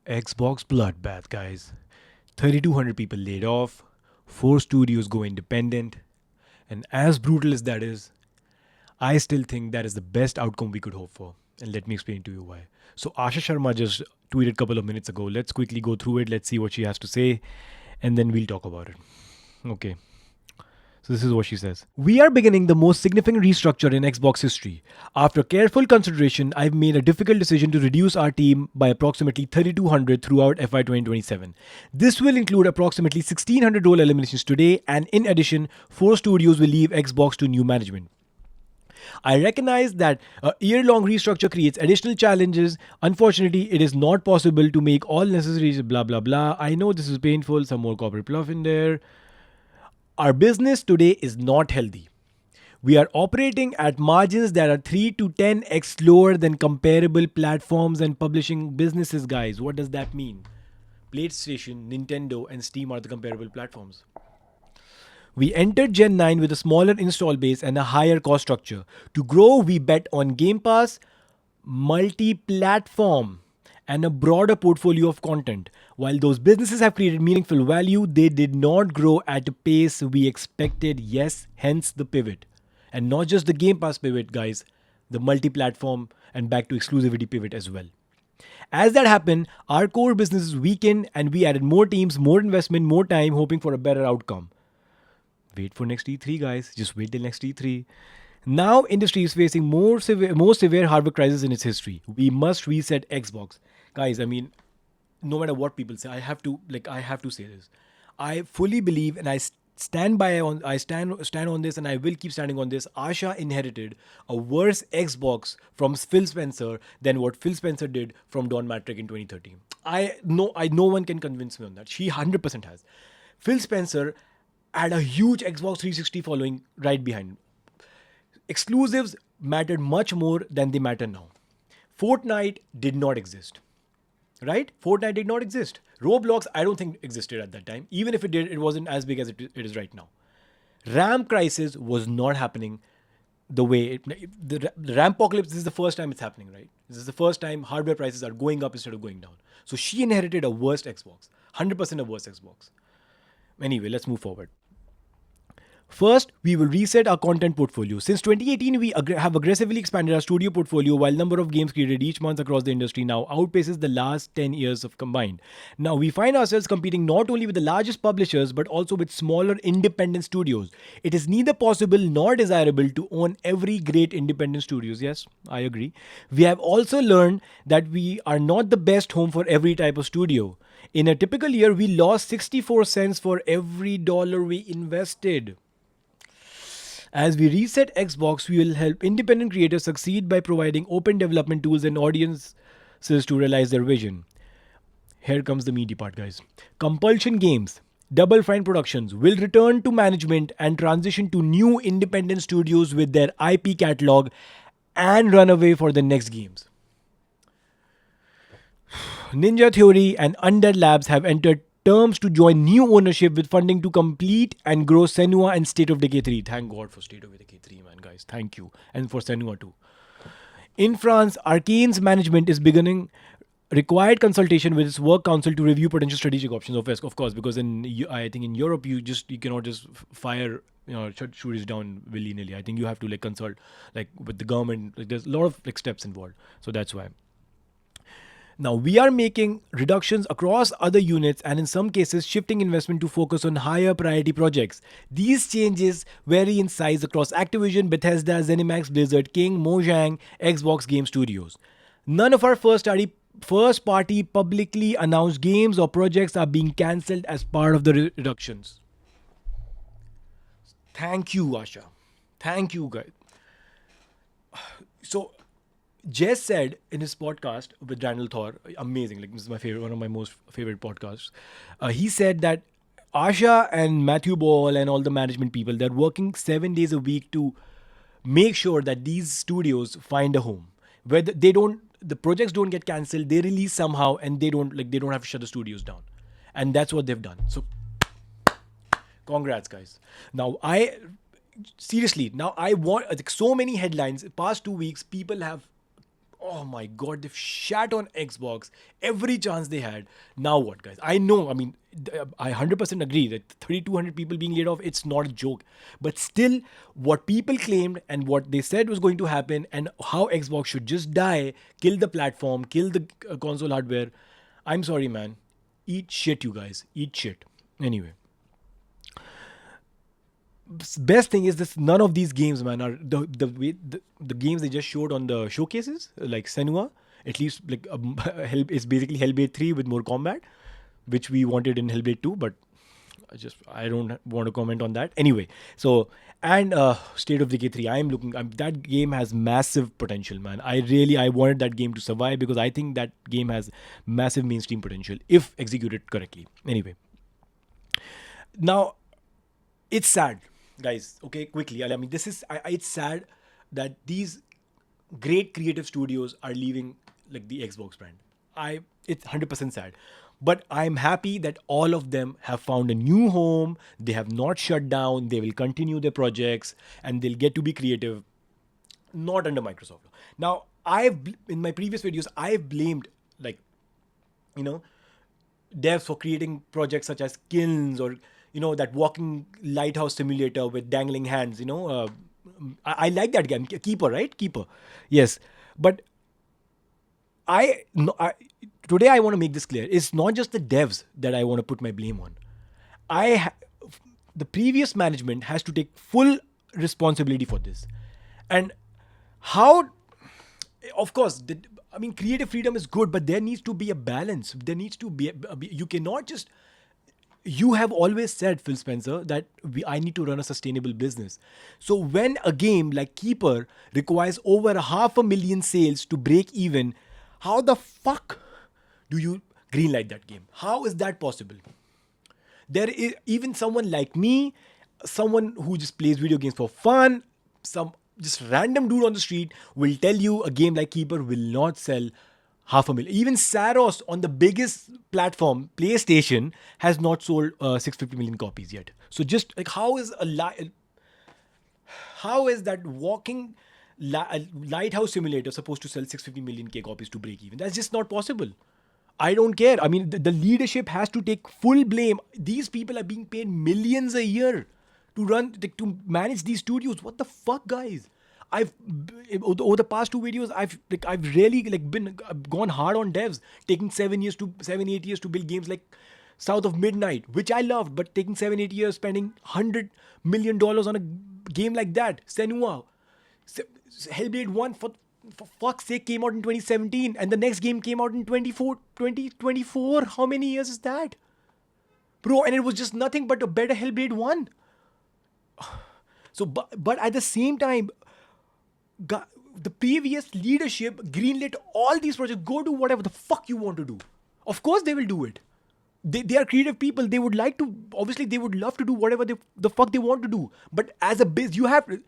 Xbox Bloodbath, guys. 3,200 people laid off, 4 studios go independent, and as brutal as that is, I still think that is the best outcome we could hope for. And let me explain to you why. So, Asha Sharma just tweeted a couple of minutes ago. Let's quickly go through it. Let's see what she has to say, and then we'll talk about it. Okay. So this is what she says. We are beginning the most significant restructure in Xbox history. After careful consideration, I've made a difficult decision to reduce our team by approximately 3,200 throughout FY 2027. This will include approximately 1,600 role eliminations today, and in addition, 4 studios will leave Xbox to new management. I recognize that a year long restructure creates additional challenges. Unfortunately, it is not possible to make all necessary blah blah blah. I know this is painful, some more corporate fluff in there. Our business today is not healthy. We are operating at margins that are 3 to 10x lower than comparable platforms and publishing businesses, guys. What does that mean? PlayStation, Nintendo, and Steam are the comparable platforms. We entered Gen 9 with a smaller install base and a higher cost structure. To grow, we bet on Game Pass, multi platform, and a broader portfolio of content. While those businesses have created meaningful value, they did not grow at a pace we expected. Yes, hence the pivot. And not just the Game Pass pivot, guys, the multi platform and back to exclusivity pivot as well. As that happened, our core businesses weakened and we added more teams, more investment, more time, hoping for a better outcome. Wait for next E3, guys. Just wait till next E3. Now, industry is facing more severe hardware crisis in its history. We must reset Xbox, guys. I mean, no matter what people say, I have to say this. I fully believe, and I stand on this, and I will keep standing on this. Asha inherited a worse Xbox from Phil Spencer than what Phil Spencer did from Don Matrick in 2013. No one can convince me on that. She 100% has. Phil Spencer had a huge Xbox 360 following right behind. Exclusives mattered much more than they matter now. Fortnite did not exist. Right? Fortnite did not exist. Roblox, I don't think existed at that time. Even if it did, it wasn't as big as it is right now. RAM crisis was not happening the way the RAM apocalypse. This is the first time it's happening, right? This is the first time hardware prices are going up instead of going down. So she inherited a worst Xbox, 100% a worst Xbox. Anyway, let's move forward. First, we will reset our content portfolio. Since 2018, we have aggressively expanded our studio portfolio while number of games created each month across the industry now outpaces the last 10 years of combined. Now, we find ourselves competing not only with the largest publishers but also with smaller independent studios. It is neither possible nor desirable to own every great independent studios. Yes, I agree. We have also learned that we are not the best home for every type of studio. In a typical year, we lost 64 cents for every dollar we invested. As we reset Xbox, we will help independent creators succeed by providing open development tools and audiences to realize their vision. Here comes the meaty part, guys. Compulsion Games, Double Fine Productions will return to management and transition to new independent studios with their IP catalog and run away for the next games. Ninja Theory and Undead Labs have entered terms to join new ownership with funding to complete and grow Senua and State of Decay 3. Thank God for State of Decay 3, man, guys. Thank you. And for Senua too. In France, Arcane's management is beginning required consultation with its work council to review potential strategic options. Of course, because I think in Europe you cannot just fire shut shooters down willy nilly. I think you have to consult with the government. There's a lot of steps involved. So that's why. Now, we are making reductions across other units and in some cases shifting investment to focus on higher priority projects. These changes vary in size across Activision, Bethesda, ZeniMax, Blizzard, King, Mojang, Xbox Game Studios. None of our first party publicly announced games or projects are being cancelled as part of the reductions. Thank you, Asha. Thank you, guys. So Jess said in his podcast with Daniel Thor, amazing, this is my favorite, one of my most favorite podcasts. He said that Asha and Matthew Ball and all the management people, they're working 7 days a week to make sure that these studios find a home where the projects don't get cancelled, they release somehow, and they don't have to shut the studios down, and that's what they've done. So, congrats, guys. Now I want so many headlines. Past 2 weeks, people have Oh my god, they've shat on Xbox every chance they had. Now what, guys? I know, I mean, I 100% agree that 3,200 people being laid off, it's not a joke. But still, what people claimed and what they said was going to happen, and how Xbox should just die, kill the platform, kill the console hardware. I'm sorry, man. Eat shit, you guys. Eat shit. Anyway, best thing is this: none of these games, man, are the games they just showed on the showcases, like Senua. At least like it's basically Hellblade 3 with more combat, which we wanted in Hellblade 2, but I don't want to comment on that anyway. So, and State of Decay 3, that game has massive potential, man. I wanted that game to survive because I think that game has massive mainstream potential if executed correctly. Anyway, now it's sad, guys. Okay, quickly. I mean, it's sad that these great creative studios are leaving like the Xbox brand. It's 100% sad, but I'm happy that all of them have found a new home. They have not shut down. They will continue their projects and they'll get to be creative, not under Microsoft. Now, in my previous videos I've blamed, like, you know, devs for creating projects such as kilns, or that walking lighthouse simulator with dangling hands. I like that game, Keeper, right? Keeper, yes. But I, no, I today I want to make this clear. It's not just the devs that I want to put my blame on. I ha- the previous management has to take full responsibility for this. And how, of course, I mean, creative freedom is good, but there needs to be a balance. There needs to be, you cannot just, you have always said, Phil Spencer, that I need to run a sustainable business. So when a game like Keeper requires over 500,000 sales to break even, how the fuck do you greenlight that game? How is that possible? There is even someone like me, someone who just plays video games for fun, some just random dude on the street will tell you a game like Keeper will not sell 500,000. Even Saros on the biggest platform, PlayStation, has not sold 650 million copies yet. So just like, how is that walking lighthouse simulator supposed to sell 650 million K copies to break even? That's just not possible. I don't care. I mean, the leadership has to take full blame. These people are being paid millions a year to manage these studios. What the fuck, guys? I've over the past two videos, I've really gone hard on devs, taking 7 8 years to build games like South of Midnight, which I loved, but taking 7 8 years, spending $100 million on a game like that, Senua, Hellblade 1, for fuck's sake, came out in 2017, and the next game came out in 2024. How many years is that? Bro, and it was just nothing but a better Hellblade 1. So, but at the same time, the previous leadership greenlit all these projects. Go do whatever the fuck you want to do. Of course they will do it. They are creative people. They would like to, obviously they would love to do whatever the fuck they want to do. But as a biz, you have to,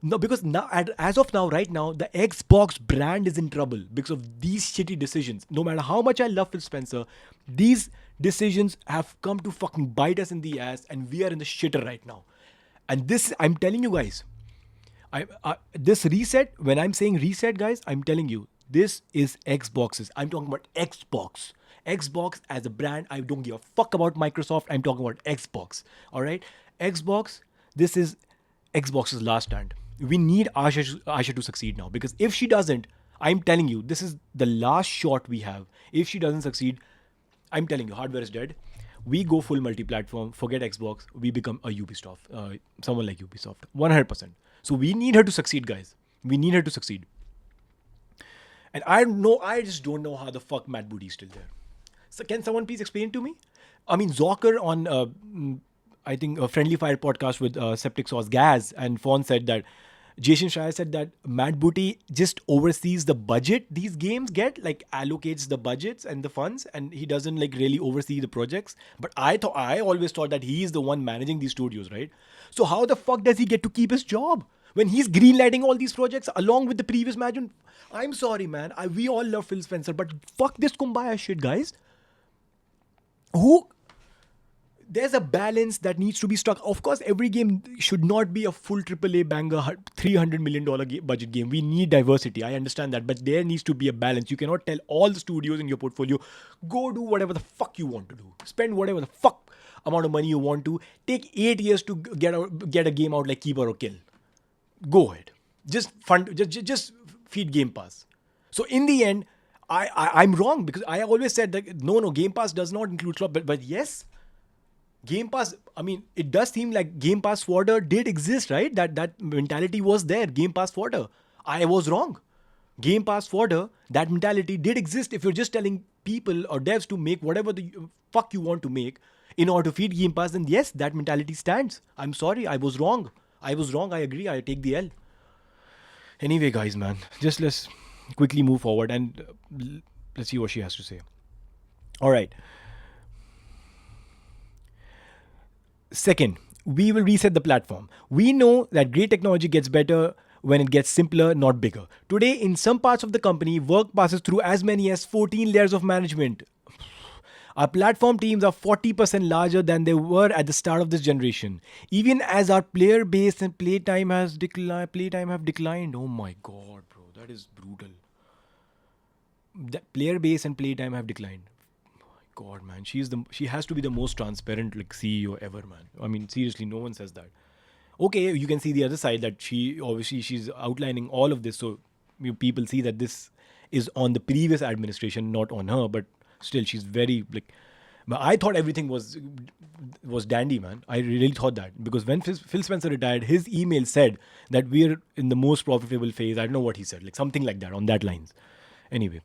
no, because now, as of now, right now, the Xbox brand is in trouble because of these shitty decisions. No matter how much I love Phil Spencer, these decisions have come to fucking bite us in the ass, and we are in the shitter right now. And this, I'm telling you guys, this reset, when I'm saying reset, guys, I'm telling you, this is Xboxes. I'm talking about Xbox. Xbox as a brand. I don't give a fuck about Microsoft. I'm talking about Xbox. All right? Xbox, this is Xbox's last stand. We need Asha to succeed now, because if she doesn't, I'm telling you, this is the last shot we have. If she doesn't succeed, I'm telling you, hardware is dead. We go full multi-platform, forget Xbox, we become a Ubisoft, someone like Ubisoft, 100%. So we need her to succeed, guys. We need her to succeed. And I just don't know how the fuck Matt Booty is still there. So can someone please explain to me? I mean, Zocker on, I think, a Friendly Fire podcast with Septic Sauce Gaz and Fawn said that, Jason Schreier said that Matt Booty just oversees the budget these games get, like allocates the budgets and the funds, and he doesn't like really oversee the projects. But I always thought that he is the one managing these studios, right? So how the fuck does he get to keep his job when he's greenlighting all these projects along with the previous management? I'm sorry, man. We all love Phil Spencer, but fuck this kumbaya shit, guys. there's a balance that needs to be struck. Of course, every game should not be a full AAA banger, $300 million budget game. We need diversity. I understand that, but there needs to be a balance. You cannot tell all the studios in your portfolio, go do whatever the fuck you want to do, spend whatever the fuck amount of money you want to. Take 8 years to get a game out like Keeper or Kill. Go ahead, just fund, just feed Game Pass. So in the end, I'm wrong because I always said that no, Game Pass does not include slot, but yes. Game Pass, I mean, it does seem like Game Pass fodder did exist, right? That mentality was there, Game Pass fodder. I was wrong. Game Pass fodder, that mentality did exist. If you're just telling people or devs to make whatever the fuck you want to make in order to feed Game Pass, then yes, that mentality stands. I'm sorry, I was wrong. I agree, I take the L. Anyway, guys, man, just let's quickly move forward and let's see what she has to say. All right. Second, we will reset the platform. We know that great technology gets better when it gets simpler, not bigger. Today, in some parts of the company, work passes through as many as 14 layers of management. Our platform teams are 40% larger than they were at the start of this generation. Even as our player base and playtime have declined. Oh my god, bro, that is brutal. The player base and playtime have declined. God, man, she has to be the most transparent like CEO ever, man. I mean, seriously, no one says that. Okay, you can see the other side that she's outlining all of this, so people see that this is on the previous administration, not on her. But still, she's very like. But I thought everything was dandy, man. I really thought that because when Phil Spencer retired, his email said that we're in the most profitable phase. I don't know what he said, like something like that on that lines. Anyway.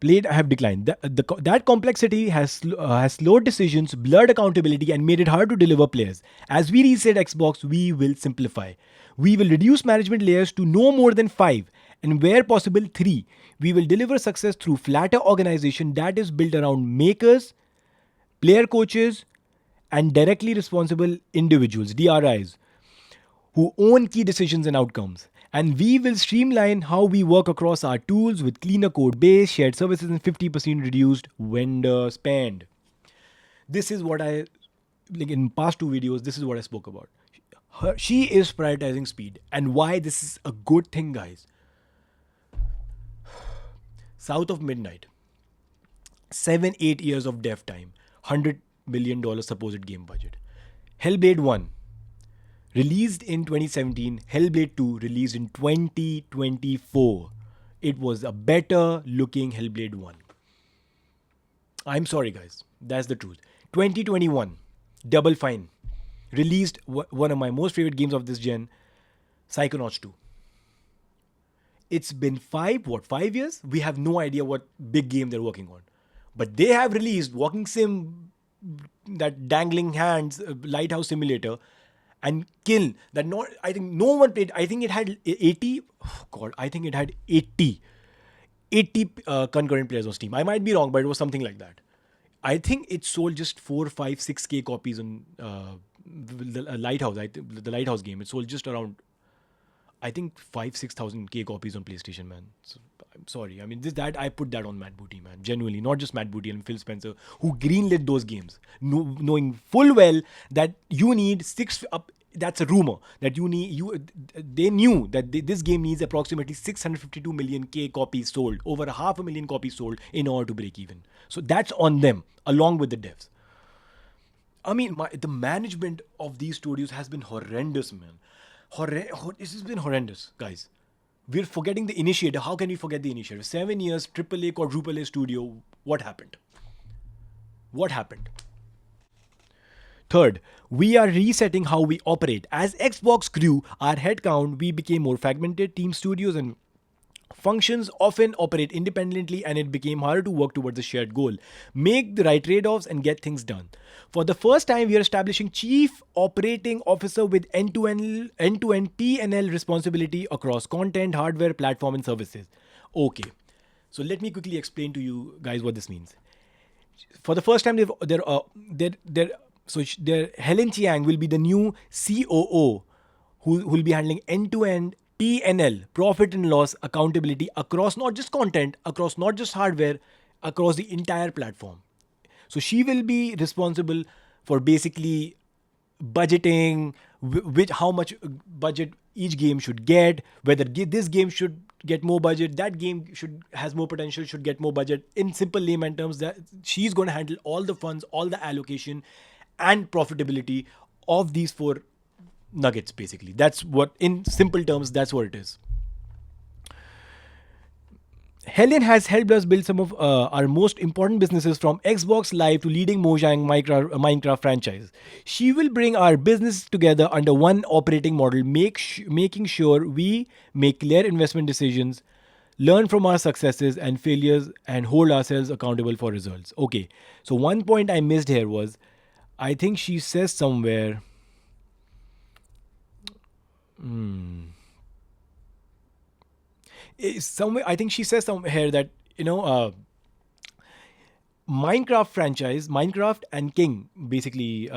Played have declined. That complexity has slowed decisions, blurred accountability, and made it hard to deliver players. As we reset Xbox, we will simplify. We will reduce management layers to no more than 5, and where possible, 3. We will deliver success through flatter organization that is built around makers, player coaches, and directly responsible individuals, DRIs, who own key decisions and outcomes. And we will streamline how we work across our tools with cleaner code base, shared services, and 50% reduced vendor spend. This is what I, like in past 2 videos, this is what I spoke about. She is prioritizing speed. And why this is a good thing, guys. South of midnight. 7-8 years of dev time. $100 million supposed game budget. Hellblade 1. Released in 2017, Hellblade 2 released in 2024. It was a better looking Hellblade 1. I'm sorry, guys. That's the truth. 2021, Double Fine. Released one of my most favorite games of this gen, Psychonauts 2. It's been 5 years? We have no idea what big game they're working on. But they have released Walking Sim, that dangling hands, Lighthouse Simulator, and Kill that I think no one played. I think it had 80. Oh God, I think it had 80 concurrent players on Steam. I might be wrong, but it was something like that. I think it sold just 4, 5, 6K copies on the Lighthouse. The Lighthouse game. It sold just around, I think 5,000-6,000 K copies on PlayStation, man. So, I'm sorry. I mean, that I put that on Matt Booty, man. Genuinely, not just Matt Booty and Phil Spencer, who greenlit those games, knowing full well that you need 6 up. That's a rumor that they knew that this game needs approximately 652 million K copies sold, over 500,000 copies sold in order to break even. So that's on them, along with the devs. I mean, the management of these studios has been horrendous, man. This has been horrendous, guys. We're forgetting the initiator. How can we forget the initiator? 7 years, AAA, quadruple A studio. What happened? Third, we are resetting how we operate. As Xbox grew our headcount, we became more fragmented. Team studios and functions often operate independently, and it became harder to work towards a shared goal. Make the right trade-offs and get things done. For the first time, we are establishing Chief Operating Officer with end-to-end P&L responsibility across content, hardware, platform, and services. Okay, so let me quickly explain to you guys what this means. For the first time, Helen Chiang will be the new COO who will be handling end-to-end P&L, profit and loss accountability across not just content, across not just hardware, across the entire platform. So she will be responsible for basically budgeting, which how much budget each game should get, whether this game should get more budget, that game should has more potential, should get more budget. In simple layman terms, that she's going to handle all the funds, all the allocation, and profitability of these four nuggets. Basically, that's what, in simple terms, that's what it is. Helen has helped us build some of our most important businesses, from Xbox Live to leading Mojang Minecraft franchise. She will bring our business together under one operating model, making sure we make clear investment decisions, learn from our successes and failures, and hold ourselves accountable for results. Okay, so one point I missed here was, I think she says somewhere. Somewhere I think she says somewhere here that, Minecraft franchise, Minecraft and King, basically,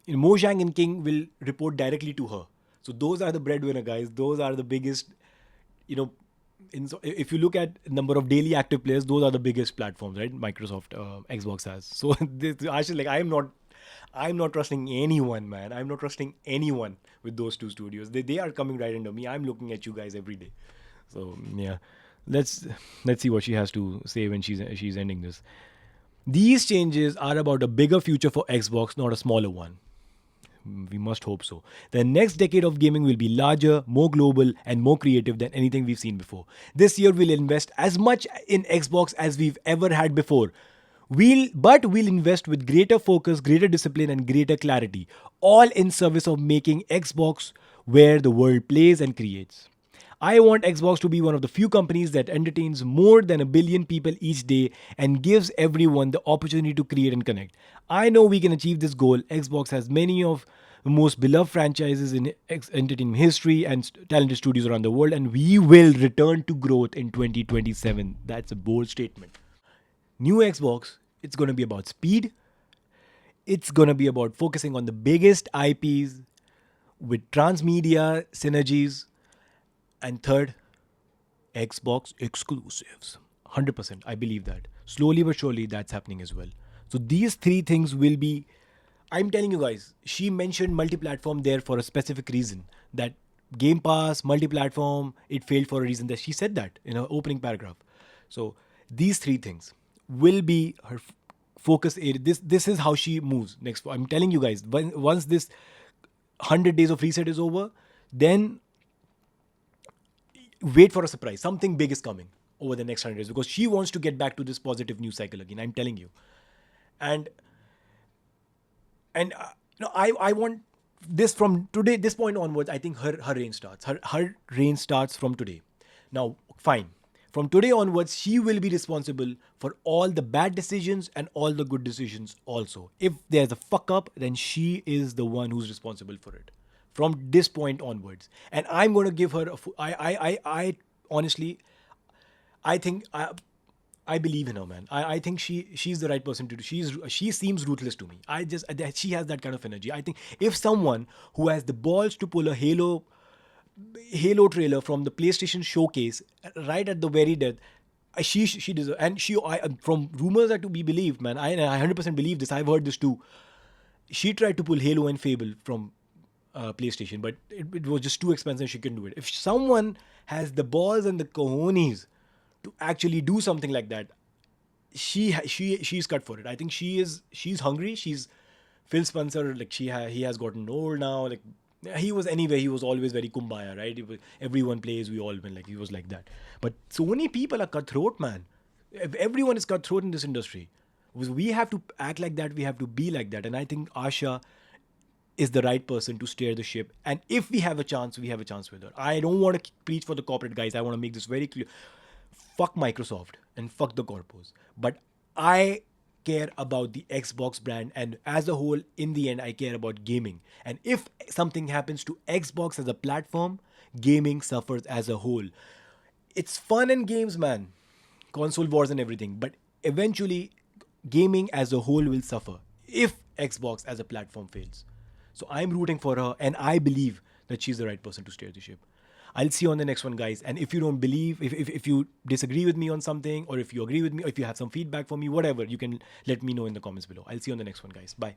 Mojang and King will report directly to her. So those are the breadwinner guys. Those are the biggest, you know. If you look at number of daily active players, those are the biggest platforms, right? Microsoft, Xbox has. So actually, like, I'm not trusting anyone, man. I'm not trusting anyone with those two studios. They are coming right into me. I'm looking at you guys every day. So yeah, let's let's see what she has to say when she's ending this. These changes are about a bigger future for Xbox, not a smaller one. We must hope so. The next decade of gaming will be larger, more global, and more creative than anything we've seen before. This year, we'll invest as much in Xbox as we've ever had before. We'll invest with greater focus, greater discipline, and greater clarity, all in service of making Xbox where the world plays and creates. I want Xbox to be one of the few companies that entertains more than 1 billion people each day and gives everyone the opportunity to create and connect. I know we can achieve this goal. Xbox has many of the most beloved franchises in entertainment history and talented studios around the world, and we will return to growth in 2027. That's a bold statement. New Xbox, it's going to be about speed. It's going to be about focusing on the biggest IPs with transmedia synergies. And third, Xbox exclusives. 100%. I believe that. Slowly but surely, that's happening as well. So these three things will be. I'm telling you guys, she mentioned multi-platform there for a specific reason. That Game Pass, multi-platform, it failed for a reason. That she said that in her opening paragraph. So these three things will be her focus area. This is how she moves next. I'm telling you guys, once this 100 days of reset is over, then wait for a surprise. Something big is coming over the next 100 days, because she wants to get back to this positive news cycle again. I'm telling you. And I want this from today, this point onwards. I think her reign starts. Her reign starts from today. Now, fine. From today onwards, she will be responsible for all the bad decisions and all the good decisions also. If there's a fuck up, then she is the one who's responsible for it. From this point onwards, and I'm going to give her I honestly, I think I believe in her, man. I think she's the right person to do. She seems ruthless to me. She has that kind of energy. I think if someone who has the balls to pull a Halo trailer from the PlayStation showcase right at the very death, she deserves. And from rumors are to be believed, man. I 100% believe this. I've heard this too. She tried to pull Halo and Fable from PlayStation, but it was just too expensive. She couldn't do it. If someone has the balls and the cojones to actually do something like that, she's cut for it. I think she's hungry. She's Phil Spencer. Like he has gotten old now. Like he was anyway. He was always very kumbaya, right? Everyone plays, we all win. Like he was like that. But so many people are cutthroat, man. Everyone is cutthroat in this industry. We have to act like that. We have to be like that. And I think Asha is the right person to steer the ship. And if we have a chance, we have a chance with her. I don't want to preach for the corporate guys. I want to make this very clear. Fuck Microsoft and fuck the corpos. But I care about the Xbox brand, and as a whole, in the end, I care about gaming. And if something happens to Xbox as a platform, gaming suffers as a whole. It's fun and games, man. Console wars and everything. But eventually, gaming as a whole will suffer if Xbox as a platform fails. So I'm rooting for her, and I believe that she's the right person to steer the ship. I'll see you on the next one, guys. And if you don't believe, if you disagree with me on something, or if you agree with me, or if you have some feedback for me, whatever, you can let me know in the comments below. I'll see you on the next one, guys. Bye.